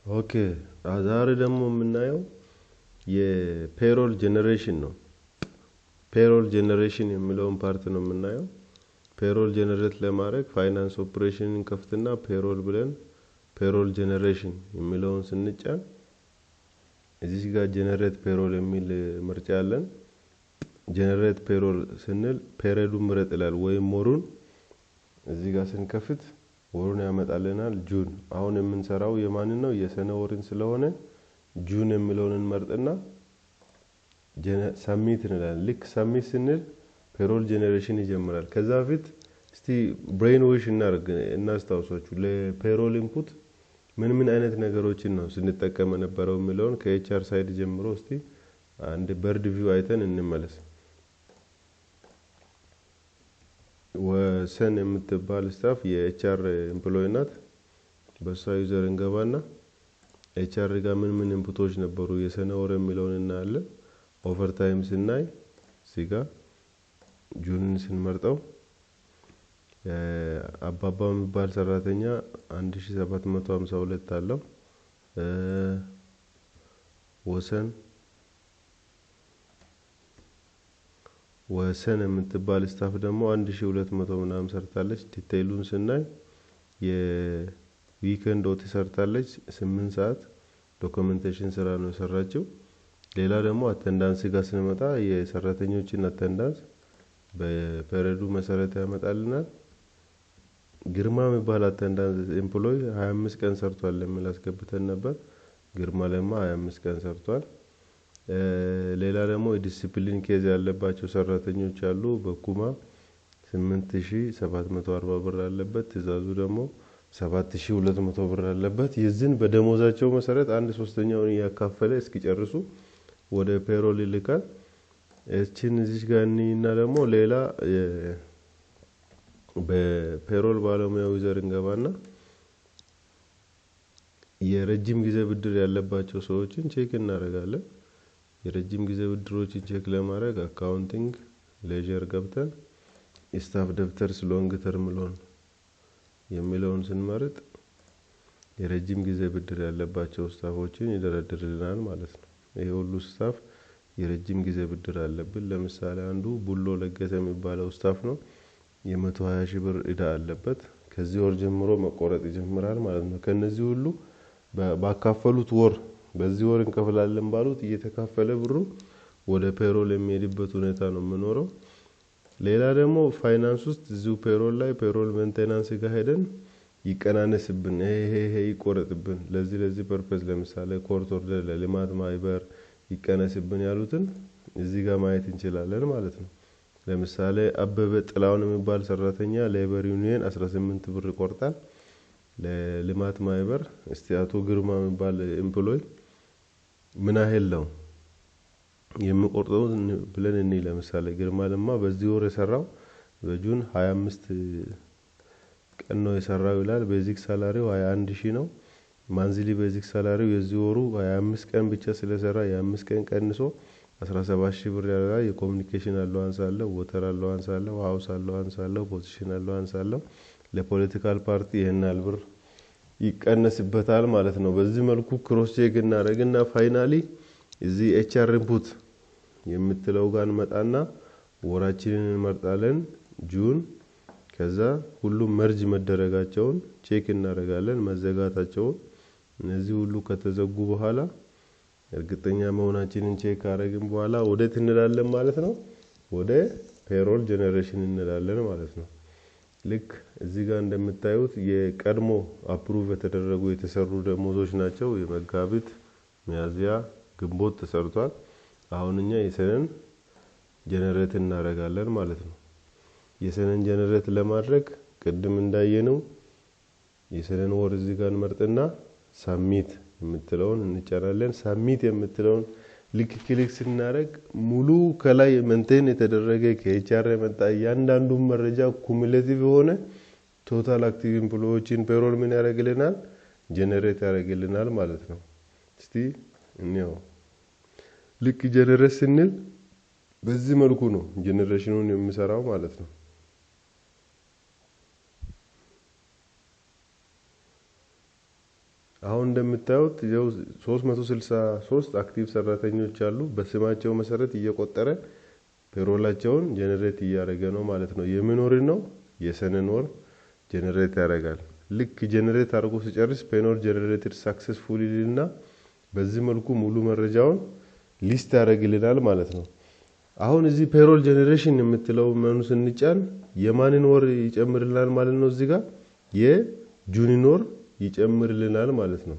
ኦኬ ዛሬ ደግሞ የምናየው የፔሮል ጄኔሬሽን ነው። ፔሮል ጄኔሬሽን የሚለውን ፓርት ነው የምናየው። ፔሮል ጄኔሬት ለማድረግ ፋይናንስ ኦፕሬሽንን ከፍትና ፔሮል ብለን ፔሮል ጄኔሬሽን የሚለውን ስንጫን እዚህ ጋር ጄኔሬት ፔሮል የሚል ምርጫ አለን። ጄኔሬት ፔሮል ስንል ፔሪዱን ምረጥ ይላል ወይም ወሩን እዚህ ጋር ስንከፍት ወሩን ያመጣልናል። ጁን አሁን የምንሰራው የማንን ነው? የሰኔ ወርን ስለሆነ ጁን የሚለውን እንመርጥና ሰሚት እንላለን። ልክ ሰሚት ስንል ፔሮል ጄኔሬሽን ይጀምራል። ከዛ በፊት እስቲ ብሬን ዎሽ እናስታውሳችሁ ለፔሮል ኢንፑት ምን አይነት ነገሮችን ነው ስንጠቀም የነበረው የሚለውን ከኤችአር ሳይድ ጀምሮ እስቲ አንድ በርድ ቪው አይተን እንመለስ። ወሰን የምትባል ስታፍ የኤችአር ኤምፕሎይ ናት። በሷ ዩዘር እንገባና ኤችአር ጋር ምን ኢንፑቶች ነበሩ የሰኔ ወር የሚለውን እናያለን። ኦቨርታይም ስናይ እዚህ ጋር ጁንን ስንመርጠው አባባ የሚባል ሰራተኛ 1752 አለው። ወሰን የምትባል ስታፍ ደግሞ 1200 ምናምን ሰርታለች። ዲቴይሉን ስናይ የዊኬንድ ኦቲ ሰርታለች 8 ሰዓት ዶክመንቴሽን ስራ ነው የሰራችው። ሌላ ደግሞ አቴንዳንስ ጋር ስንመጣ የሰራተኞችን አቴንዳንስ በፔሪዱ መሰረት ያመጣልናል። ግርማ የሚባል አቴንዳንስ ኤምፕሎይ 25 ቀን ሰርቷል የሚል አስገብተን ነበር። ግርማ ለማ 25 ቀን ሰርቷል። ሌላ ደግሞ የዲሲፕሊን ኬዝ ያለባቸው ሰራተኞች አሉ። በኩማ 8740 ብር አለበት። ትዛዙ ደግሞ 7200 ብር አለበት። የዚህን በደሞዛቸው መሰረት 1/3ኛውን ያካፈለ እስኪጨርሱ ወደ ፔሮል ይልካል። እቺን እዚህ ጋር እና ደግሞ ሌላ በፔሮል ባለሙያው ዩዘር እንገባና የረጅም ጊዜ ብድር ያለባቸው ሰዎችን ቼክ እናደርጋለን። የረጅም ጊዜ ብድሮችን ቼክ ለማድረግ አካውንቲንግ ሌጀር ገብተን ስታፍ ደብተርስ ሎንግ ተርም ሎን የሚለውን ስንመርጥ የረጅም ጊዜ ብድር ያለባቸው ስታፎችን ይደረድርልናል ማለት ነው። ይሄ ሁሉ ስታፍ የረጅም ጊዜ ብድር አለብን። ለምሳሌ አንዱ ቡሎ ለገሰ የሚባለው ስታፍ ነው። የ120 ሺህ ብር ዕዳ አለበት። ከዚህ ወር ጀምሮ መቆረጥ ይጀምራል ማለት ነው። ከነዚህ ሁሉ ባካፈሉት ወር በዚህ ወር እንከፍላለን ባሉት እየተካፈለ ብሩ ወደ ፔሮል የሚሄድበት ሁኔታ ነው የምኖረው። ሌላ ደግሞ ፋይናንስ ውስጥ እዚሁ ፔሮል ላይ ፔሮል ሜንቴናንስ ጋር ሄደን ይቀናነስብን ይሄ ይቆረጥብን ለዚህ ፐርፐዝ ለምሳሌ ኮርት ኦርደር ለልማት ማይበር ይቀነስብን ያሉትን እዚህ ጋር ማየት እንችላለን ማለት ነው። ለምሳሌ አበበ ጥላውን የሚባል ሰራተኛ ሌበር ዩኒየን 18 ብር ይቆርጣል። ለልማት ማይበር እስቲ አቶ ግርማ የሚባል ኤምፕሎይ ምን ያህል ነው የሚቆርጠው ብለን እኔ ለምሳሌ ግርማ ለማ በዚህ ወር የሰራው በጁን 25 ቀን ነው የሰራው ይላል። ቤዚክ ሳላሪው 21000 ነው። ማንዝሊ ቤዚክ ሳላሪው የዚህ ወሩ 25 ቀን ብቻ ስለሰራ የ5 ቀን ቀንሶ 17000 ብር ያደርጋል። የኮሙኒኬሽን አላዋንስ አለ፣ ወተር አላዋንስ አለ፣ ሃውስ አላዋንስ አለ፣ ፖዚሽን አላዋንስ አለ። ለፖለቲካል ፓርቲ ይሄናል ብር ይቀነስበታል ማለት ነው። በዚህ መልኩ ክሮስ ቼክ እናደርግና ፋይናሊ እዚህ ኤችአር ኢንፑት የምትለው ጋር እንመጣና ወራችንን እንመርጣለን ጁን። ከዛ ሁሉም መርጅ መደረጋቸውን ቼክ እናደርጋለን መዘጋታቸውን። እነዚህ ሁሉ ከተዘጉ በኋላ እርግጠኛ መሆናችንን ቼክ አደረግን በኋላ ወዴት እንላለን ማለት ነው? ወደ ፔሮል ጄኔሬሽን እንላለን ማለት ነው። ልክ እዚህ ጋር እንደምታዩት የቀድሞ አፕሩቭ የተደረጉ የተሰሩ ደሞዞች ናቸው። የመጋቢት ሚያዝያ ግንቦት ተሰርቷል። አሁን እኛ የሰነን ጄኔሬት እናደርጋለን ማለት ነው። የሰነን ጄኔሬት ለማድረግ ቅድም እንዳየነው የሰነን ወር እዚህ ጋር እንመርጥና ሳሚት የምትለውን እንጫናለን። ሳሚት የምትለውን ልክ ክሊክ ስናደርግ ሙሉ ከላይ ሜንቴን የተደረገ ከኤችአር የመጣ እያንዳንዱ መረጃ ኩሙሌቲቭ ሆነ ቶታል አክቲቭ ኤምፕሎይዎችን ፔሮል ምን ያደርግልናል? ጄኔሬት ያደርግልናል ማለት ነው። እስቲ እንየው። ልክ ጄኔሬት ስንል በዚህ መልኩ ነው ጄኔሬሽኑን የሚሰራው ማለት ነው። አሁን እንደምታዩት ይኸው 363 አክቲቭ ሰራተኞች አሉ። በስማቸው መሰረት እየቆጠረ ፔሮላቸውን ጀነሬት እያደረገ ነው ማለት ነው። የምን ወር ነው? የሰኔን ወር ጀነሬት ያደርጋል። ልክ ጀነሬት አድርጎ ሲጨርስ ፔሮል ጀነሬትድ ሰክሰስፉሊ ልና በዚህ መልኩ ሙሉ መረጃውን ሊስት ያደርግልናል ማለት ነው። አሁን እዚህ ፔሮል ጀነሬሽን የምትለው መኑ ስንጫን የማንን ወር ይጨምርልናል ማለት ነው። እዚህ ጋር የጁንን ወር ይጨምርልናል ማለት ነው።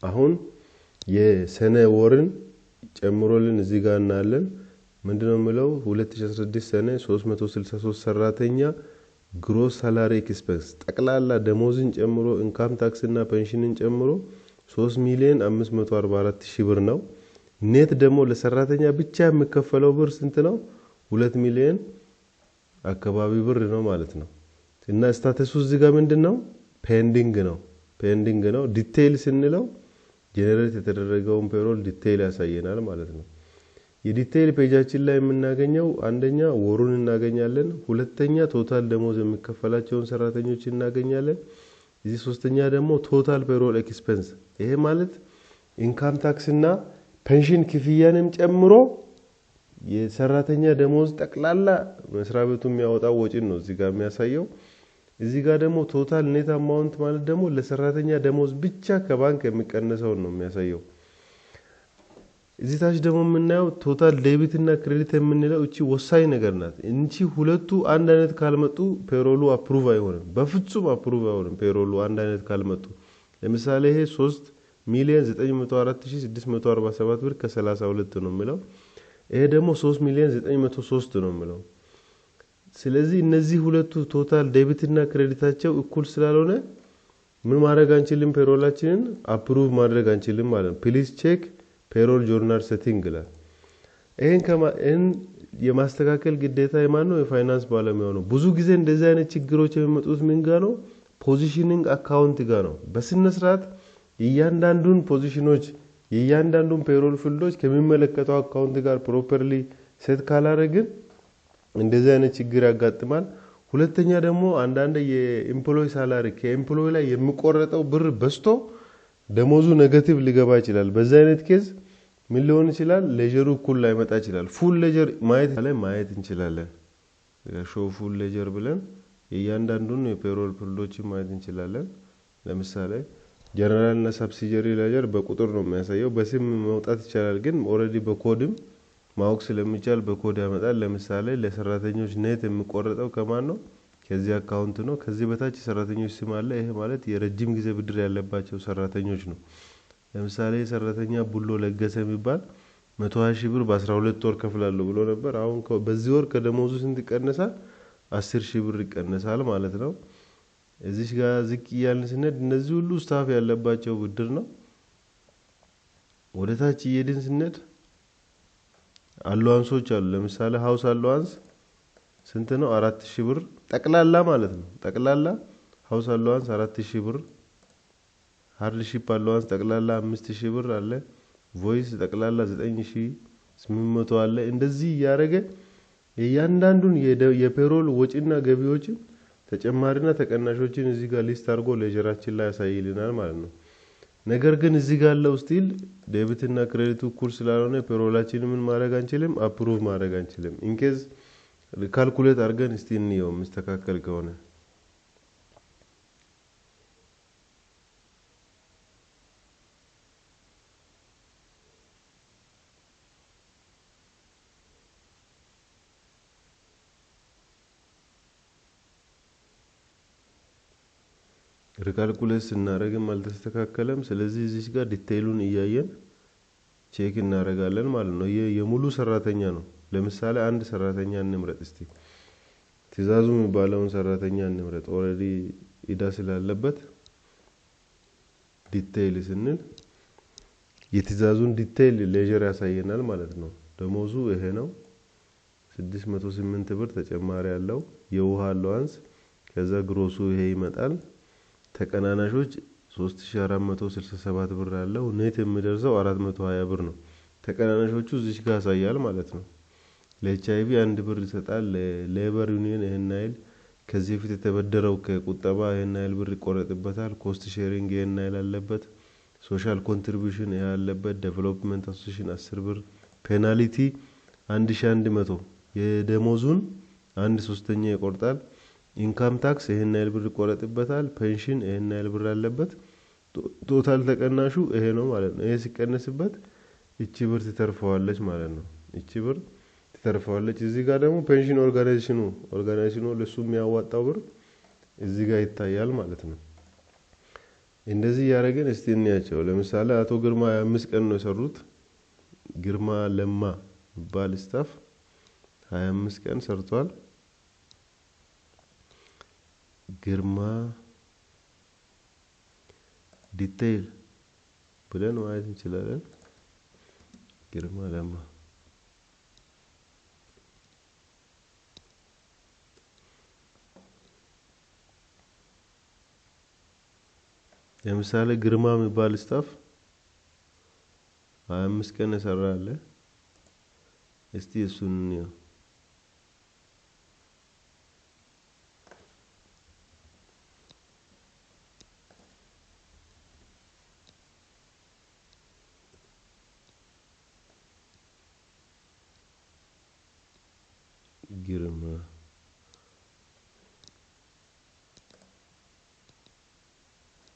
አሁን የሰኔ ወርን ጨምሮልን እዚህ ጋር እናያለን። ምንድነው የሚለው 2016 ሰኔ 363 ሰራተኛ ግሮስ ሳላሪ ኤክስፔንስ ጠቅላላ ደሞዝን ጨምሮ ኢንካም ታክስ እና ፔንሽንን ጨምሮ 3,544,000 ብር ነው። ኔት ደግሞ ለሰራተኛ ብቻ የሚከፈለው ብር ስንት ነው? 2 ሚሊዮን አካባቢ ብር ነው ማለት ነው። እና ስታተሱ እዚህ ጋር ምንድነው? ፔንዲንግ ነው። ዲቴይል ስንለው ጀነሬት የተደረገውን ፔሮል ዲቴይል ያሳየናል ማለት ነው። የዲቴይል ፔጃችን ላይ የምናገኘው አንደኛ ወሩን እናገኛለን፣ ሁለተኛ ቶታል ደሞዝ የሚከፈላቸውን ሰራተኞች እናገኛለን። እዚህ ሶስተኛ ደግሞ ቶታል ፔሮል ኤክስፔንስ፣ ይሄ ማለት ኢንካም ታክስ እና ፔንሽን ክፍያንም ጨምሮ የሰራተኛ ደሞዝ ጠቅላላ መስሪያ ቤቱ የሚያወጣው ወጪ ነው እዚህ ጋር የሚያሳየው። እዚህ ጋር ደግሞ ቶታል ኔት አማውንት ማለት ደግሞ ለሰራተኛ ደሞዝ ብቻ ከባንክ የሚቀነሰው ነው የሚያሳየው። እዚህ ታች ደግሞ የምናየው ቶታል ዴቢት እና ክሬዲት የምንለው እቺ ወሳኝ ነገር ናት። እንቺ ሁለቱ አንድ አይነት ካልመጡ ፔሮሉ አፕሩቭ አይሆንም፣ በፍጹም አፕሩቭ አይሆንም ፔሮሉ አንድ አይነት ካልመጡ። ለምሳሌ ይሄ 3,904,647 ብር ከ32 ነው የሚለው፣ ይሄ ደግሞ 3,903 ነው የሚለው። ስለዚህ እነዚህ ሁለቱ ቶታል ዴቢት እና ክሬዲታቸው እኩል ስላልሆነ ምን ማድረግ አንችልም? ፔሮላችንን አፕሩቭ ማድረግ አንችልም ማለት ነው። ፕሊዝ ቼክ ፔሮል ጆርናል ሴቲንግ ላይ ይሄን የማስተካከል ግዴታ የማን ነው? የፋይናንስ ባለሙያው ነው። ብዙ ጊዜ እንደዚህ አይነት ችግሮች የሚመጡት ምን ጋር ነው? ፖዚሽኒንግ አካውንት ጋር ነው። በስነ ስርዓት እያንዳንዱን ፖዚሽኖች የእያንዳንዱን ፔሮል ፊልዶች ከሚመለከተው አካውንት ጋር ፕሮፐርሊ ሴት ካላረግን እንደዚህ አይነት ችግር ያጋጥማል። ሁለተኛ ደግሞ አንዳንድ የኤምፕሎይ ሳላሪ ከኤምፕሎይ ላይ የሚቆረጠው ብር በስቶ ደሞዙ ኔጌቲቭ ሊገባ ይችላል። በዛ አይነት ኬዝ ምን ሊሆን ይችላል? ሌጀሩ እኩል ላይመጣ ይችላል። ፉል ሌጀር ማየት እንችላለን። ሾው ፉል ሌጀር ብለን የእያንዳንዱን የፔሮል ፊልዶችን ማየት እንችላለን። ለምሳሌ ጀነራል እና ሰብሲዲየሪ ሌጀር በቁጥር ነው የሚያሳየው። በስም መውጣት ይችላል፣ ግን ኦሬዲ በኮድም ማወቅ ስለሚቻል በኮድ ያመጣል። ለምሳሌ ለሰራተኞች ኔት የሚቆረጠው ከማን ነው? ከዚህ አካውንት ነው። ከዚህ በታች ሰራተኞች ስም አለ። ይሄ ማለት የረጅም ጊዜ ብድር ያለባቸው ሰራተኞች ነው። ለምሳሌ ሰራተኛ ቡሎ ለገሰ የሚባል 120,000 ብር በ12 ወር ከፍላለሁ ብሎ ነበር። አሁን በዚህ ወር ከደሞዙ ስንት ይቀነሳል? 10,000 ብር ይቀነሳል ማለት ነው። እዚህ ጋር ዝቅ እያልን ስንሄድ እነዚህ ሁሉ ስታፍ ያለባቸው ብድር ነው። ወደ ታች እየሄድን ስንሄድ አሏንሶች አሉ። ለምሳሌ ሃውስ አሏንስ ስንት ነው? 4,000 ብር ጠቅላላ ማለት ነው። ጠቅላላ ሃውስ አሏንስ 4,000 ብር፣ ሃርድሺፕ አሏንስ ጠቅላላ 5,000 ብር አለ፣ ቮይስ ጠቅላላ 9,800 አለ። እንደዚህ እያደረገ የእያንዳንዱን የፔሮል ወጪና ገቢዎችን ተጨማሪና ተቀናሾችን እዚህ ጋር ሊስት አድርጎ ሌጀራችን ላይ ያሳይልናል ማለት ነው። ነገር ግን እዚህ ጋር ያለው ስቲል ዴቢት እና ክሬዲቱ እኩል ስላልሆነ ፔሮላችንን ምን ማድረግ አንችልም? አፕሩቭ ማድረግ አንችልም። ኢንኬዝ ካልኩሌት አድርገን እስቲ እንየው መስተካከል ከሆነ። ሪካልኩሌት ስናደርግም አልተስተካከለም። ስለዚህ እዚህ ጋር ዲቴይሉን እያየን ቼክ እናደርጋለን ማለት ነው። የሙሉ ሰራተኛ ነው። ለምሳሌ አንድ ሰራተኛ እንምረጥ እስቲ። ትእዛዙ የሚባለውን ሰራተኛ እንምረጥ። ኦሬዲ ኢዳ ስላለበት ዲቴይል ስንል የትእዛዙን ዲቴይል ሌጀር ያሳየናል ማለት ነው። ደሞዙ ይሄ ነው። 608 ብር ተጨማሪ ያለው የውሃ አሏንስ፣ ከዛ ግሮሱ ይሄ ይመጣል። ተቀናናሾች 3,467 ብር አለው። ኔት የሚደርሰው 420 ብር ነው። ተቀናናሾቹ እዚህ ጋር ያሳያል ማለት ነው። ለኤችአይቪ 1 ብር ይሰጣል። ለሌበር ዩኒየን ይሄን አይል፣ ከዚህ በፊት የተበደረው ከቁጠባ ይሄን ያህል ብር ይቆረጥበታል። ኮስት ሼሪንግ ይሄን ያህል አለበት። ሶሻል ኮንትሪቢዩሽን ይሄ ያለበት። ዴቨሎፕመንት አሶሲዬሽን 10 ብር። ፔናልቲ 1100 የደሞዙን 1/3 ይቆርጣል። ኢንካም ታክስ ይሄን ያህል ብር ይቆረጥበታል። ፔንሽን ይሄን ያህል ብር አለበት። ቶታል ተቀናሹ ይሄ ነው ማለት ነው። ይሄ ሲቀነስበት እቺ ብር ትተርፈዋለች ማለት ነው። እቺ ብር ትተርፈዋለች። እዚህ ጋር ደግሞ ፔንሽን ኦርጋናይዜሽኑ ለሱ የሚያዋጣው ብር እዚህ ጋር ይታያል ማለት ነው። እንደዚህ ያደረገን እስቲ እንያቸው። ለምሳሌ አቶ ግርማ 25 ቀን ነው የሰሩት። ግርማ ለማ ባል ስታፍ 25 ቀን ሰርቷል። ግርማ ዲቴይል ብለን ማየት እንችላለን። ግርማ ለማ ለምሳሌ ግርማ የሚባል ስታፍ 25 ቀን የሰራ አለ። እስቲ እሱን ነው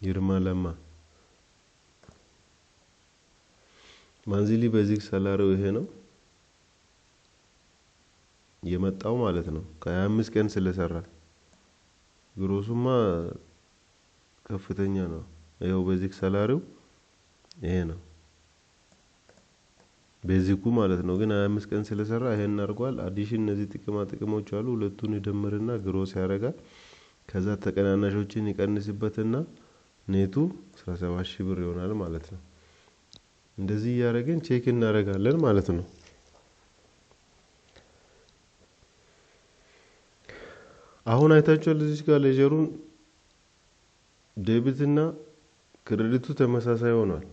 ግርማ ለማ ማንዚሊ ቤዚክ ሳላሪው ይሄ ነው የመጣው ማለት ነው። ከ25 ቀን ስለሰራ ግሮሱማ ከፍተኛ ነው። ይሄው ቤዚክ ሳላሪው ይሄ ነው ቤዚኩ ማለት ነው። ግን 25 ቀን ስለሰራ ይሄን አርጓል። አዲሽን እነዚህ ጥቅሞች አሉ። ሁለቱን ይደምርና ግሮስ ያረጋል። ከዛ ተቀናናሾችን ይቀንስበትና ኔቱ 17000 ብር ይሆናል ማለት ነው። እንደዚህ ያረጋግን ቼክ እናረጋለን ማለት ነው። አሁን አይታችኋል እዚህ ጋር ሌጀሩን ዴቢትና ክሬዲቱ ተመሳሳይ ሆኗል።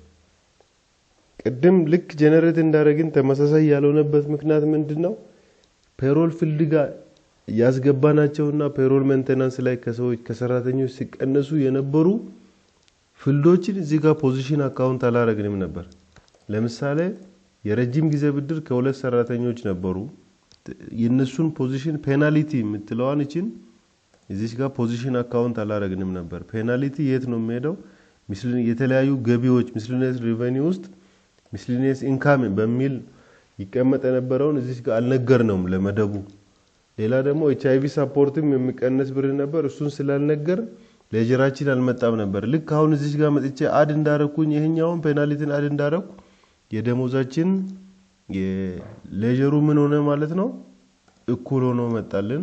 ቅድም ልክ ጀነሬት እንዳረግን ተመሳሳይ ያልሆነበት ምክንያት ምንድነው? ፔሮል ፊልድ ጋር ያስገባናቸውና ፔሮል ሜንቴናንስ ላይ ከሰራተኞች ሲቀነሱ የነበሩ ፊልዶችን እዚህ ጋር ፖዚሽን አካውንት አላረግንም ነበር። ለምሳሌ የረጅም ጊዜ ብድር ከሁለት ሰራተኞች ነበሩ። የነሱን ፖዚሽን ፔናልቲ የምትለዋን እቺን እዚህ ጋር ፖዚሽን አካውንት አላረግንም ነበር። ፔናልቲ የት ነው የሚሄደው? የተለያዩ ገቢዎች ሚስሊኒየስ ሬቨኒው ውስጥ ሚስሊኒየስ ኢንካም በሚል ይቀመጥ የነበረውን እዚህ ጋር አልነገርነውም ለመደቡ። ሌላ ደግሞ ኤችአይቪ ሰፖርትም የሚቀነስ ብር ነበር። እሱን ስላልነገር ሌጀራችን አልመጣም ነበር። ልክ አሁን እዚህ ጋር መጥቼ አድ እንዳረኩኝ ይሄኛውን ፔናልቲን አድ እንዳረኩ የደሞዛችን የሌጀሩ ምን ሆነ ማለት ነው? እኩል ሆኖ መጣልን።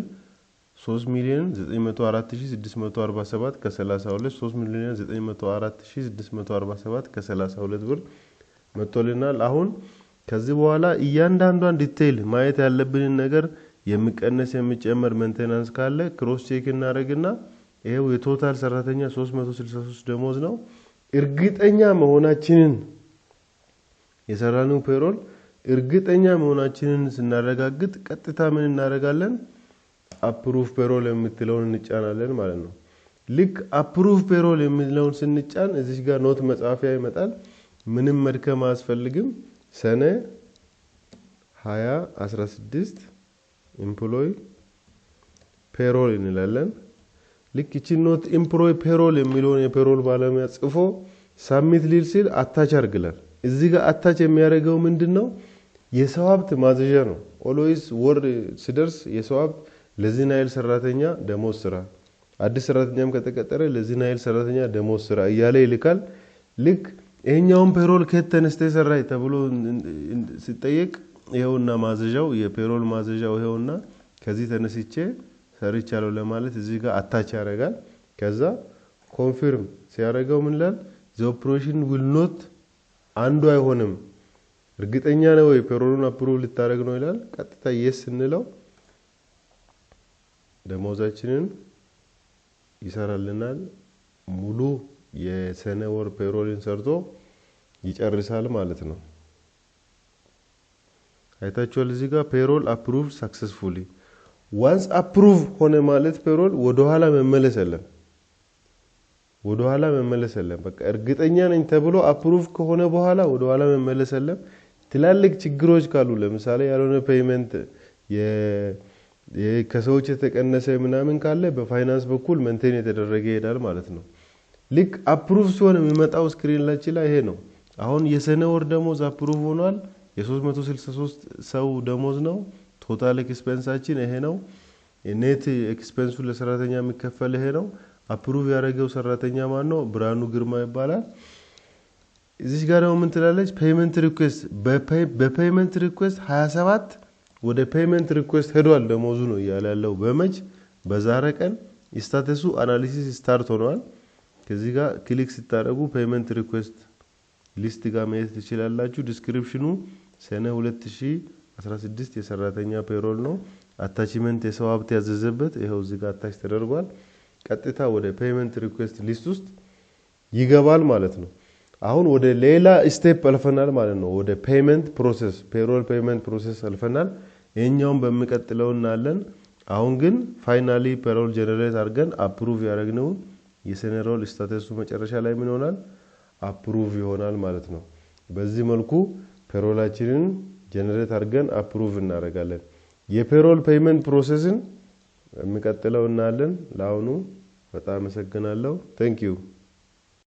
3,904,647 ከ32 3,904,647 ከ32 ብር መጥቶልናል። አሁን ከዚህ በኋላ እያንዳንዷን ዲቴይል ማየት ያለብንን ነገር የሚቀነስ የሚጨመር ሜንቴናንስ ካለ ክሮስ ቼክ እናደርግና ይሄው የቶታል ሰራተኛ 363 ደሞዝ ነው። እርግጠኛ መሆናችንን የሰራነው ፔሮል እርግጠኛ መሆናችንን ስናረጋግጥ ቀጥታ ምን እናደርጋለን? አፕሩቭ ፔሮል የምትለውን እንጫናለን ማለት ነው። ልክ አፕሩቭ ፔሮል የሚለውን ስንጫን እዚህ ጋር ኖት መጻፊያ ይመጣል። ምንም መድከም አያስፈልግም። ሰኔ 2016 ኤምፕሎይ ፔሮል እንላለን። ልክ እቺ ኖት ኤምፕሎይ ፔሮል የሚለውን የፔሮል ባለሙያ ጽፎ ሳብሚት ሊል ሲል አታች አርግላል። እዚህ ጋር አታች የሚያደርገው ምንድነው? የሰው ሀብት ማዘዣ ነው። ኦልዌይስ ወር ሲደርስ የሰው ሀብት ለዚህ ናይል ሰራተኛ ደሞዝ ስራ፣ አዲስ ሰራተኛም ከተቀጠረ ለዚህ ናይል ሰራተኛ ደሞዝ ስራ እያለ ይልካል። ልክ ይሄኛውን ፔሮል ከየት ተነስተ ሰራይ ተብሎ ሲጠየቅ ይሄውና ማዘዣው የፔሮል ማዘዣው ይሄውና ከዚህ ተነስቼ ሰርቻለሁ ለማለት እዚህ ጋር አታች ያደርጋል። ከዛ ኮንፊርም ሲያደርገው ምን ይላል? the operation will not አንዱ አይሆንም እርግጠኛ ነው ወይ ፔሮሉን አፕሩቭ ልታረግ ነው ይላል። ቀጥታ yes እንለው ደሞዛችንን ይሰራልናል። ሙሉ የሰኔ ወር ፔሮልን ሰርቶ ይጨርሳል ማለት ነው። አይታችኋል እዚህ ጋር ፔሮል አፕሩቭድ ሰክሰስፉሊ ዋንስ አፕሩቭ ሆነ ማለት ፔሮል ወደ ኋላ መመለስ የለም በቃ እርግጠኛ ነኝ ተብሎ አፕሩቭ ከሆነ በኋላ ወደ ኋላ መመለስ የለም ትላልቅ ችግሮች ካሉ ለምሳሌ ያልሆነ ፔይመንት ከሰዎች የተቀነሰ ምናምን ካለ በፋይናንስ በኩል ሜንቴን የተደረገ ይሄዳል ማለት ነው ልክ አፕሩቭ ሲሆን የሚመጣው ስክሪን ላይ ይሄ ነው አሁን የሰነ ወር ደሞዝ አፕሩቭ ሆኗል የ363 ሰው ደሞዝ ነው ቶታል ኤክስፔንሳችን ይሄ ነው ኔት ኤክስፔንሱ ለሰራተኛ የሚከፈል ይሄ ነው አፕሩቭ ያደረገው ሰራተኛ ማን ነው ብራኑ ግርማ ይባላል እዚህ ጋር ነው ምን ትላለች ፔይመንት ሪኩዌስት በፔይመንት ሪኩዌስት 27 ወደ ፔይመንት ሪኩዌስት ሄዷል ደሞዙ ነው ያለው በመች በዛሬ ቀን ስታተሱ አናሊሲስ ስታርት ሆኗል ከዚህ ጋር ክሊክ ሲታረጉ ፔይመንት ሪኩዌስት ሊስት ጋር ማየት ትችላላችሁ ዲስክሪፕሽኑ ሰኔ 2016 የሰራተኛ ፔሮል ነው አታችመንት የሰው ሀብት ያዘዘበት ይሄው እዚህ ጋር አታች ተደርጓል ቀጥታ ወደ ፔይመንት ሪኩዌስት ሊስት ውስጥ ይገባል ማለት ነው አሁን ወደ ሌላ ስቴፕ አልፈናል ማለት ነው ወደ ፔይመንት ፕሮሰስ ፔሮል ፔይመንት ፕሮሰስ አልፈናል እኛውን በሚቀጥለውና አለን አሁን ግን ፋይናሊ ፔሮል ጀነሬት አድርገን አፕሩቭ ያደረግነው የሰኔሮል ስታተሱ መጨረሻ ላይ ምን ይሆናል አፕሩቭ ይሆናል ማለት ነው በዚህ መልኩ ፔሮላችንን ጀነሬት አድርገን አፕሩቭ እናደርጋለን የፔሮል ፔይመንት ፕሮሰስን የሚቀጥለውና አለን ለአሁኑ በጣም አመሰግናለሁ ታንክ ዩ